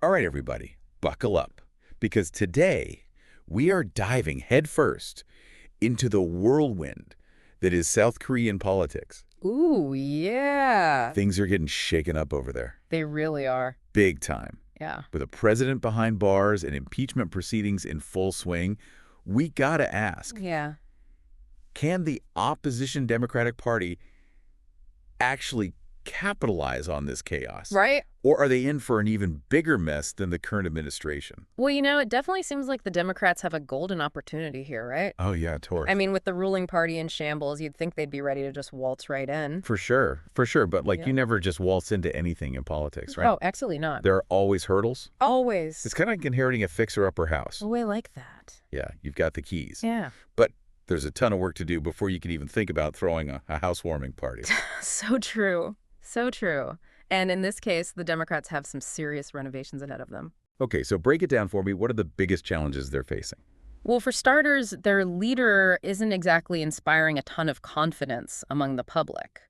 All right, everybody, buckle up, because today we are diving headfirst into the whirlwind that is South Korean politics. Ooh, yeah. Things are getting shaken up over there. They really are. Big time. Yeah. With a president behind bars and impeachment proceedings in full swing, we gotta ask, Yeah. can the opposition Democratic Party actually capitalize on this chaos? Right? Or are they in for an even bigger mess than the current administration? Well, it definitely seems like the Democrats have a golden opportunity here, right? Oh, yeah, totally. I mean, with the ruling party in shambles, you'd think they'd be ready to just waltz right in. For sure. But, Yeah. you never just waltz into anything in politics, right? Oh, absolutely not. There are always hurdles. Always. It's kind of like inheriting a fixer-upper house. Oh, I like that. Yeah, you've got the keys. Yeah. But there's a ton of work to do before you can even think about throwing a housewarming party. So true. So true. And in this case, the Democrats have some serious renovations ahead of them. Okay, so break it down for me. What are the biggest challenges they're facing? Well, for starters, their leader isn't exactly inspiring a ton of confidence among the public.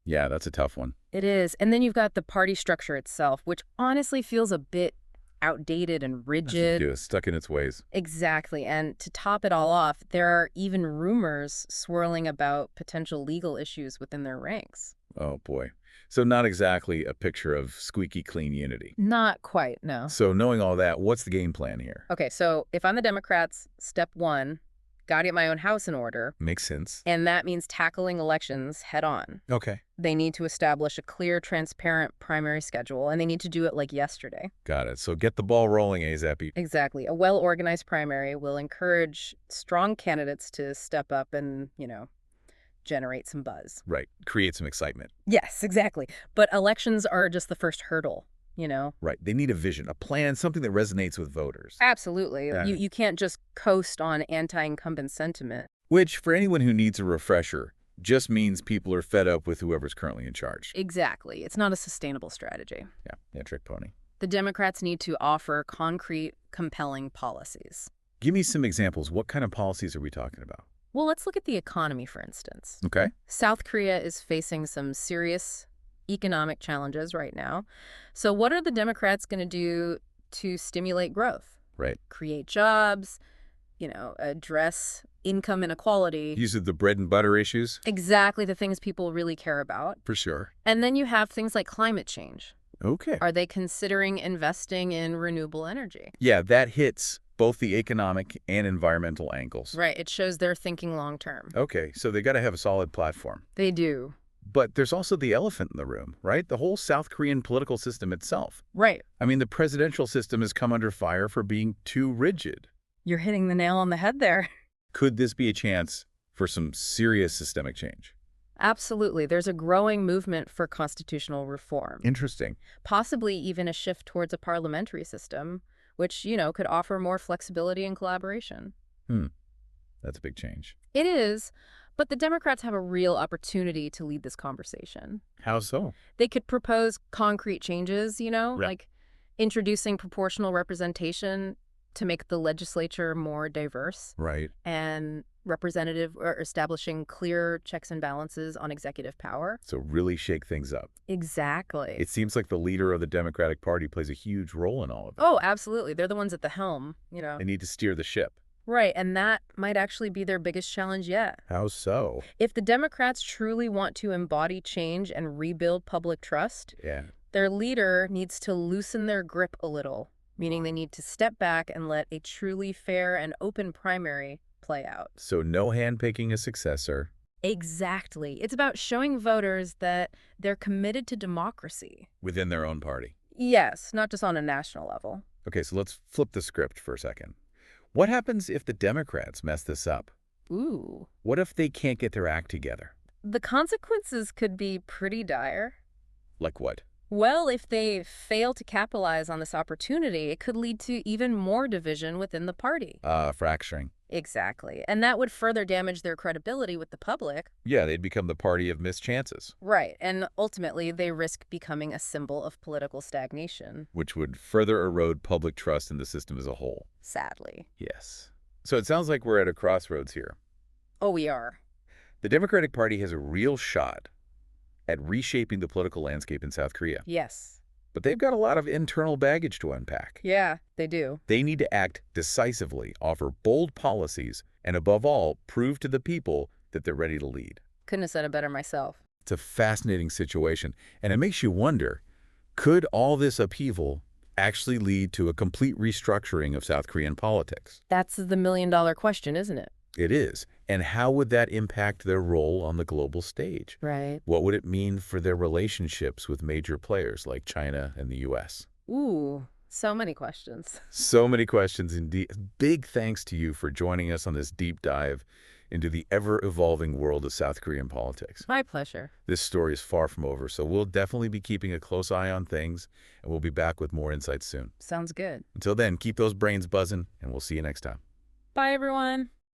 Yeah, that's a tough one. It is. And then you've got the party structure itself, which honestly feels a bit outdated and rigid. It's stuck in its ways. Exactly. And to top it all off, there are even rumors swirling about potential legal issues within their ranks. Oh, boy. So not exactly a picture of squeaky clean unity. Not quite, no. So knowing all that, what's the game plan here? Okay, so if I'm the Democrats, step one, gotta get my own house in order. Makes sense. And that means tackling elections head on. Okay. They need to establish a clear, transparent primary schedule, and they need to do it like yesterday. Got it. So get the ball rolling, ASAP. Exactly. A well-organized primary will encourage strong candidates to step up and, generate some buzz. Right. Create some excitement. Yes, exactly. But elections are just the first hurdle, Right. They need a vision, a plan, something that resonates with voters. Absolutely. Yeah. You can't just coast on anti-incumbent sentiment. Which, for anyone who needs a refresher, just means people are fed up with whoever's currently in charge. Exactly. It's not a sustainable strategy. Yeah, trick pony. The Democrats need to offer concrete, compelling policies. Give me some examples. What kind of policies are we talking about? Well, let's look at the economy, for instance. Okay. South Korea is facing some serious economic challenges right now. So what are the Democrats going to do to stimulate growth? Right. Create jobs, address income inequality. These are the bread and butter issues? Exactly the things people really care about. For sure. And then you have things like climate change. Okay. Are they considering investing in renewable energy? Yeah, that hits both the economic and environmental angles. Right. It shows they're thinking long term. Okay, so they got to have a solid platform. They do. But there's also the elephant in the room, right? The whole South Korean political system itself. Right. I mean, the presidential system has come under fire for being too rigid. You're hitting the nail on the head there. Could this be a chance for some serious systemic change? Absolutely. There's a growing movement for constitutional reform. Interesting. Possibly even a shift towards a parliamentary system, which, could offer more flexibility and collaboration. That's a big change. It is, but the Democrats have a real opportunity to lead this conversation. How so? They could propose concrete changes, Right. like introducing proportional representation to make the legislature more diverse Right. and representative, or establishing clear checks and balances on executive power. So really shake things up. Exactly. It seems like the leader of the Democratic Party plays a huge role in all of it. Oh, absolutely. They're the ones at the helm, They need to steer the ship. Right, and that might actually be their biggest challenge yet. How so? If the Democrats truly want to embody change and rebuild public trust, Yeah. their leader needs to loosen their grip a little, meaning they need to step back and let a truly fair and open primary play out. So no handpicking a successor. Exactly. It's about showing voters that they're committed to democracy. Within their own party. Yes, not just on a national level. Okay, so let's flip the script for a second. What happens if the Democrats mess this up? Ooh. What if they can't get their act together? The consequences could be pretty dire. Like what? Well, if they fail to capitalize on this opportunity, it could lead to even more division within the party. Fracturing. Exactly. And that would further damage their credibility with the public. Yeah, they'd become the party of missed chances. Right. And ultimately, they risk becoming a symbol of political stagnation. Which would further erode public trust in the system as a whole. Sadly. Yes. So it sounds like we're at a crossroads here. Oh, we are. The Democratic Party has a real shot at reshaping the political landscape in South Korea. Yes. But they've got a lot of internal baggage to unpack. Yeah, they do. They need to act decisively, offer bold policies, and above all, prove to the people that they're ready to lead. Couldn't have said it better myself. It's a fascinating situation, and it makes you wonder, could all this upheaval actually lead to a complete restructuring of South Korean politics? That's the million-dollar question, isn't it? It is. And how would that impact their role on the global stage? Right. What would it mean for their relationships with major players like China and the U.S.? Ooh, so many questions. So many questions indeed. Big thanks to you for joining us on this deep dive into the ever-evolving world of South Korean politics. My pleasure. This story is far from over, so we'll definitely be keeping a close eye on things, and we'll be back with more insights soon. Sounds good. Until then, keep those brains buzzing, and we'll see you next time. Bye, everyone.